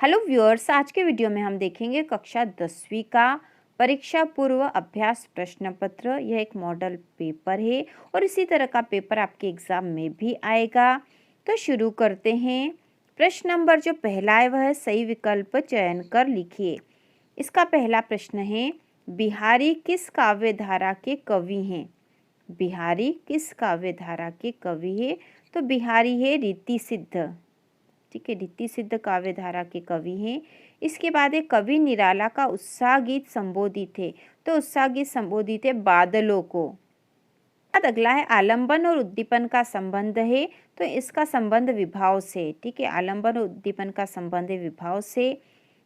Hello viewers, आज के video में हम देखेंगे कक्षा 10वीं का परीक्षा पूर्व अभ्यास प्रश्न पत्र। यह एक मॉडल पेपर है और इसी तरह का पेपर आपके एग्जाम में भी आएगा। तो शुरू करते हैं। प्रश्न नंबर जो पहला है वह है सही विकल्प चयन कर लिखिए। इसका पहला प्रश्न है, बिहारी किस काव्य धारा के कवि हैं? बिहारी किस काव्य धारा के कवि है? तो बिहारी है रीति सिद्ध। ठीक है, रीति सिद्ध काव्य धारा के कवि हैं। इसके बाद एक कवि निराला का उत्साह गीत संबोधित है। तो उत्साह गीत संबोधित है बादलों को। बाद अगला है आलंबन और उद्दीपन का संबंध है। तो इसका संबंध विभाव से। ठीक है, आलंबन और उद्दीपन का संबंध है विभाव से।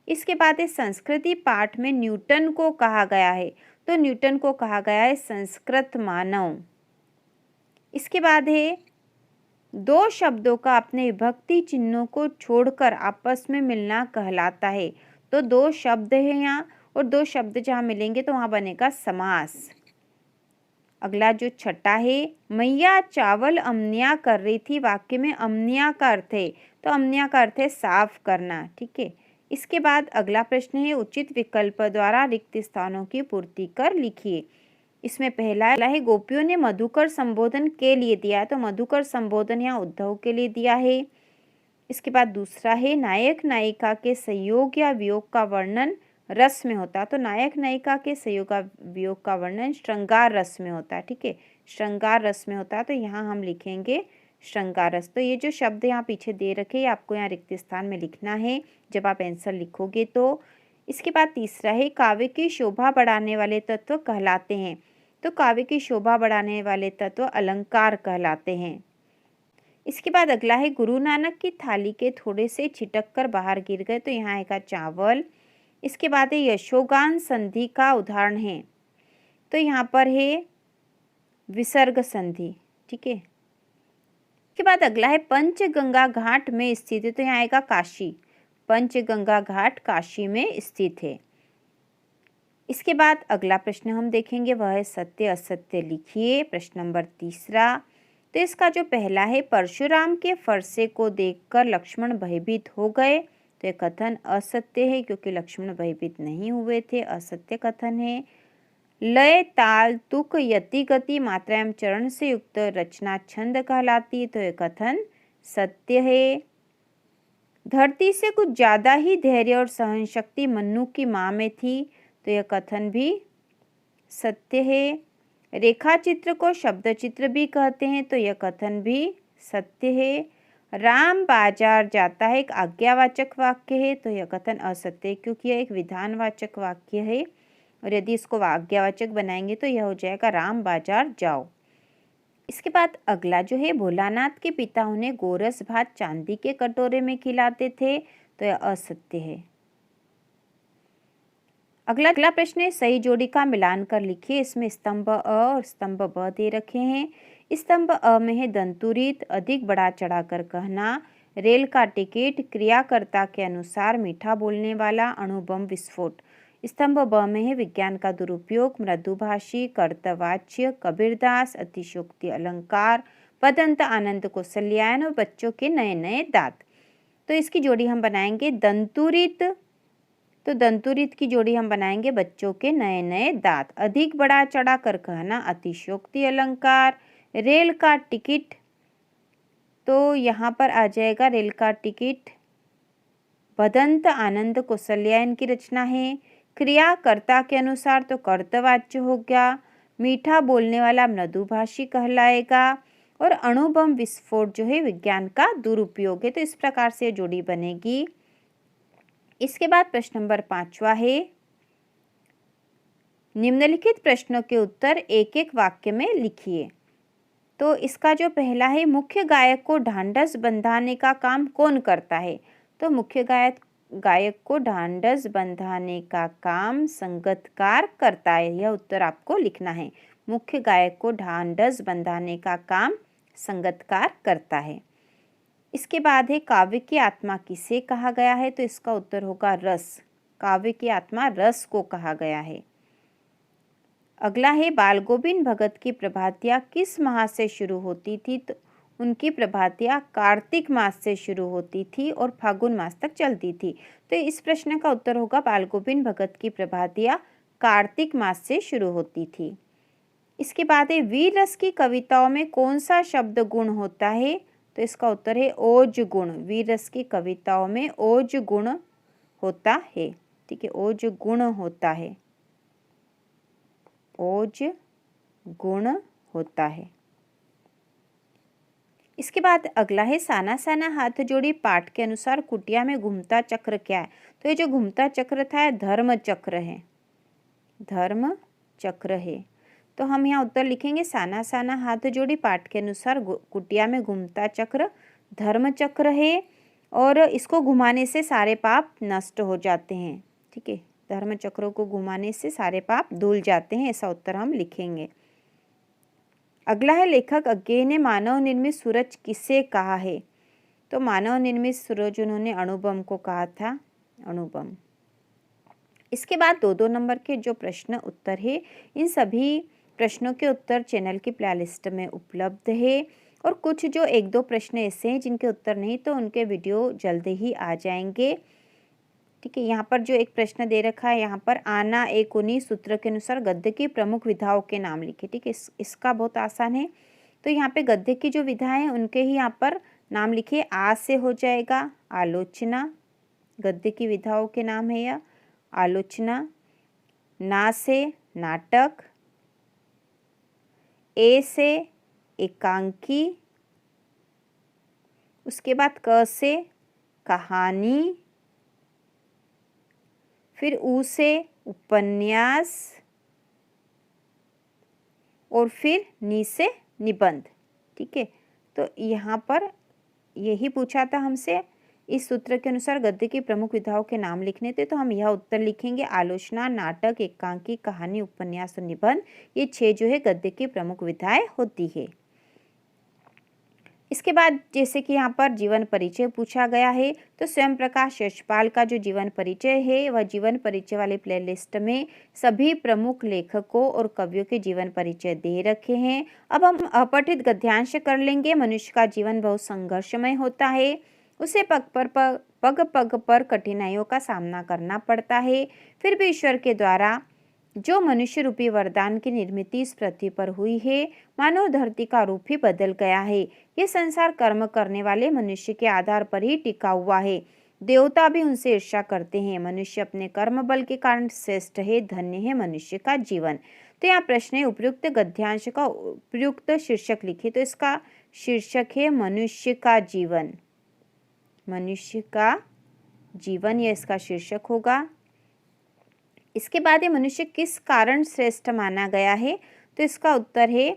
इसके बाद है संस्कृति पाठ में न्यूटन को कहा गया है। तो न्यूटन को कहा गया है संस्कृत मानव। इसके बाद है दो शब्दों का अपने विभक्ति चिन्हों को छोड़कर आपस में मिलना कहलाता है। तो दो शब्द है यहाँ और दो शब्द जहाँ मिलेंगे तो वहाँ बनेगा समास। अगला जो छठा है, मैया चावल अमनिया कर रही थी। वाक्य में अमनिया का अर्थ है, तो अमनिया का अर्थ है साफ करना। ठीक है, इसके बाद अगला प्रश्न है, उचित विकल्प द्वारा रिक्त स्थानों की पूर्ति कर लिखिए। इसमें पहला है गोपियों ने मधुकर संबोधन के लिए दिया है। तो मधुकर संबोधन यहाँ उद्धव के लिए दिया है। इसके बाद दूसरा है नायक नायिका के संयोग या वियोग का वर्णन रस में होता है। तो नायक नायिका के संयोग या वियोग का वर्णन श्रृंगार रस में होता है। ठीक है, श्रृंगार रस में होता है, तो यहाँ हम लिखेंगे श्रृंगार रस। तो ये जो शब्द यहाँ पीछे दे रखे हैं आपको यहाँ रिक्त स्थान में लिखना है जब आप आंसर लिखोगे तो। इसके बाद तीसरा है काव्य की शोभा बढ़ाने वाले तत्व कहलाते हैं। तो काव्य की शोभा बढ़ाने वाले तत्व अलंकार कहलाते हैं। इसके बाद अगला है गुरु नानक की थाली के थोड़े से छिटक कर बाहर गिर गए। तो यहाँ आएगा चावल। इसके बाद है यशोगान संधि का उदाहरण है। तो यहाँ पर है विसर्ग संधि। ठीक है, इसके बाद अगला है पंचगंगा घाट में स्थित है। तो यहाँ आएगा काशी। पंचगंगा घाट काशी में स्थित है। इसके बाद अगला प्रश्न हम देखेंगे वह है सत्य असत्य लिखिए। प्रश्न नंबर तीसरा, तो इसका जो पहला है परशुराम के फरसे को देखकर लक्ष्मण भयभीत हो गए। तो यह कथन असत्य है क्योंकि लक्ष्मण भयभीत नहीं हुए थे, असत्य कथन है। लय ताल तुक यति गति मात्रा एवं चरण से युक्त रचना छंद कहलाती है। तो यह कथन सत्य है। धरती से कुछ ज्यादा ही धैर्य और सहन शक्ति मन्नू की माँ में थी। तो यह कथन भी सत्य है। रेखा चित्र को शब्द चित्र भी कहते हैं। तो यह कथन भी सत्य है। राम बाजार जाता है एक आज्ञावाचक वाक्य है। तो यह कथन असत्य है क्योंकि यह एक विधानवाचक वाक्य है और यदि इसको आज्ञावाचक बनाएंगे तो यह हो जाएगा राम बाजार जाओ। इसके बाद अगला जो है भोलानाथ के पिता उन्हें गोरस भात चांदी के कटोरे में खिलाते थे। तो यह असत्य है। अगला प्रश्न है सही जोड़ी का मिलान कर लिखिए। इसमें स्तंभ अ और स्तंभ ब दे रखे हैं। स्तंभ अ में है दंतुरित अधिक बढ़ा चढ़ा कर कहना, रेल का टिकट, क्रियाकर्ता के अनुसार, मीठा बोलने वाला, अणुबम विस्फोट। स्तंभ ब में है विज्ञान का दुरुपयोग, मृदुभाषी, कर्तवाच्य, कबीरदास, अतिशोक्ति अलंकार, पदंत आनंद कौशल्यायन और बच्चों के नए नए दांत। तो इसकी जोड़ी हम बनाएंगे दंतुरित। तो दंतुरित की जोड़ी हम बनाएंगे बच्चों के नए नए दांत। अधिक बढ़ा चढ़ा कर कहना अतिशयोक्ति अलंकार। रेल का टिकट, तो यहाँ पर आ जाएगा रेल का टिकट बदंत आनंद कौशल्यायन की रचना है। क्रियाकर्ता के अनुसार तो कर्तवाच्य हो गया। मीठा बोलने वाला मृदुभाषी कहलाएगा और अणुबम विस्फोट जो है विज्ञान का दुरुपयोग है। तो इस प्रकार से जोड़ी बनेगी। इसके बाद प्रश्न नंबर 5वां है निम्नलिखित प्रश्नों के उत्तर एक एक वाक्य में लिखिए। तो इसका जो पहला है मुख्य गायक को ढांढस बंधाने का काम कौन करता है? तो मुख्य गायक को ढांढस बंधाने का काम संगीतकार करता है। यह उत्तर आपको लिखना है। मुख्य गायक को ढांढस बंधाने का काम संगीतकार करता है। इसके बाद है काव्य की आत्मा किसे कहा गया है? तो इसका उत्तर होगा रस। काव्य की आत्मा रस को कहा गया है। अगला है बाल गोविंद भगत की प्रभातियाँ किस माह से शुरू होती थी? तो उनकी प्रभातियाँ कार्तिक मास से शुरू होती थी और फागुन मास तक चलती थी। तो इस प्रश्न का उत्तर होगा बाल गोविंद भगत की प्रभातियाँ कार्तिक मास से शुरू होती थी। इसके बाद है वीर रस की कविताओं में कौन सा शब्द गुण होता है? तो इसका उत्तर है ओज गुण। वीर रस की कविताओं में ओज गुण होता है। ठीक है, ओज गुण होता है, ओज गुण होता है। इसके बाद अगला है साना साना हाथ जोड़ी पाठ के अनुसार कुटिया में घूमता चक्र क्या है? तो ये जो घूमता चक्र था धर्म चक्र है, धर्म चक्र है। तो हम यहाँ उत्तर लिखेंगे साना साना हाथ जोड़ी पाठ के अनुसार कुटिया में घूमता चक्र धर्म चक्र है और इसको घुमाने से सारे पाप नष्ट हो जाते हैं। ठीक है, धर्म चक्रों को घुमाने से सारे पाप धुल जाते हैं, ऐसा उत्तर हम लिखेंगे। अगला है लेखक अज्ञेय ने मानव निर्मित सूरज किसे कहा है? तो मानव निर्मित सूरज उन्होंने अणुबम को कहा था, अणुबम। इसके बाद 2-2 नंबर के जो प्रश्न उत्तर है इन सभी प्रश्नों के उत्तर चैनल की प्लेलिस्ट में उपलब्ध है और कुछ जो 1-2 प्रश्न ऐसे हैं जिनके उत्तर नहीं तो उनके वीडियो जल्दी ही आ जाएंगे। ठीक है, यहाँ पर जो एक प्रश्न दे रखा है यहाँ पर आना एक उन्हीं सूत्र के अनुसार गद्य की प्रमुख विधाओं के नाम लिखे। ठीक है, इसका बहुत आसान है। तो यहाँ पे गद्य की जो विधाएं हैं उनके ही यहाँ पर नाम लिखिए। आ से हो जाएगा आलोचना, गद्य की विधाओं के नाम है यह आलोचना। ना से नाटक, ए से एकांकी, उसके बाद क से कहानी, फिर ऊ से उपन्यास और फिर नी से निबंध। ठीक है, तो यहाँ पर यही पूछा था हमसे इस सूत्र के अनुसार गद्य की प्रमुख विधाओं के नाम लिखने थे, तो हम यह उत्तर लिखेंगे आलोचना, नाटक, एकांकी, कहानी, उपन्यास और निबंध। ये 6 जो है गद्य की प्रमुख विधाएं होती है। इसके बाद जैसे कि यहाँ पर जीवन परिचय पूछा गया है तो स्वयं प्रकाश यशपाल का जो जीवन परिचय है वह जीवन परिचय वाले प्लेलिस्ट में सभी प्रमुख लेखकों और कवियों के जीवन परिचय दे रखे हैं। अब हम अपठित गद्यांश कर लेंगे। मनुष्य का जीवन बहुत संघर्षमय होता है, उसे पग पग पर कठिनाइयों का सामना करना पड़ता है, फिर भी ईश्वर के द्वारा जो मनुष्य रूपी वरदान की निर्मित इस पृथ्वी पर हुई है मानव धरती का रूप ही बदल गया है। ये संसार कर्म करने वाले मनुष्य के आधार पर ही टिका हुआ है। देवता भी उनसे ईर्ष्या करते हैं। मनुष्य अपने कर्म बल के कारण श्रेष्ठ है, धन्य है मनुष्य का जीवन। तो यहाँ प्रश्न है उपयुक्त गद्यांश का उपयुक्त शीर्षक लिखे। तो इसका शीर्षक है मनुष्य का जीवन, मनुष्य का जीवन, यह इसका शीर्षक होगा। इसके बाद ये मनुष्य किस कारण श्रेष्ठ माना गया है? तो इसका उत्तर है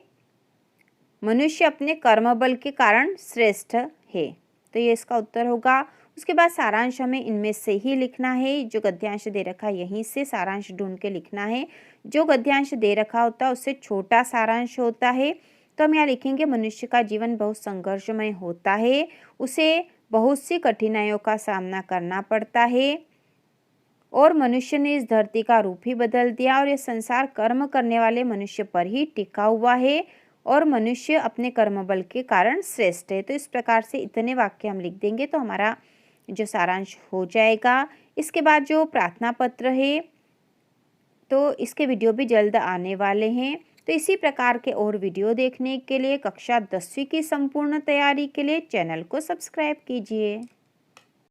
मनुष्य अपने कर्म बल के कारण श्रेष्ठ है। तो ये इसका उत्तर होगा। उसके बाद सारांश हमें इनमें से ही लिखना है। जो गद्यांश दे रखा है यहीं से सारांश ढूंढ के लिखना है। जो गद्यांश दे रखा होता है उससे छोटा सारांश होता है। तो हम यहाँ लिखेंगे मनुष्य का जीवन बहुत संघर्षमय होता है, उसे बहुत सी कठिनाइयों का सामना करना पड़ता है और मनुष्य ने इस धरती का रूप ही बदल दिया और ये संसार कर्म करने वाले मनुष्य पर ही टिका हुआ है और मनुष्य अपने कर्म बल के कारण श्रेष्ठ है। तो इस प्रकार से इतने वाक्य हम लिख देंगे तो हमारा जो सारांश हो जाएगा। इसके बाद जो प्रार्थना पत्र है तो इसके वीडियो भी जल्द आने वाले हैं। तो इसी प्रकार के और वीडियो देखने के लिए कक्षा 10वीं की संपूर्ण तैयारी के लिए चैनल को सब्सक्राइब कीजिए।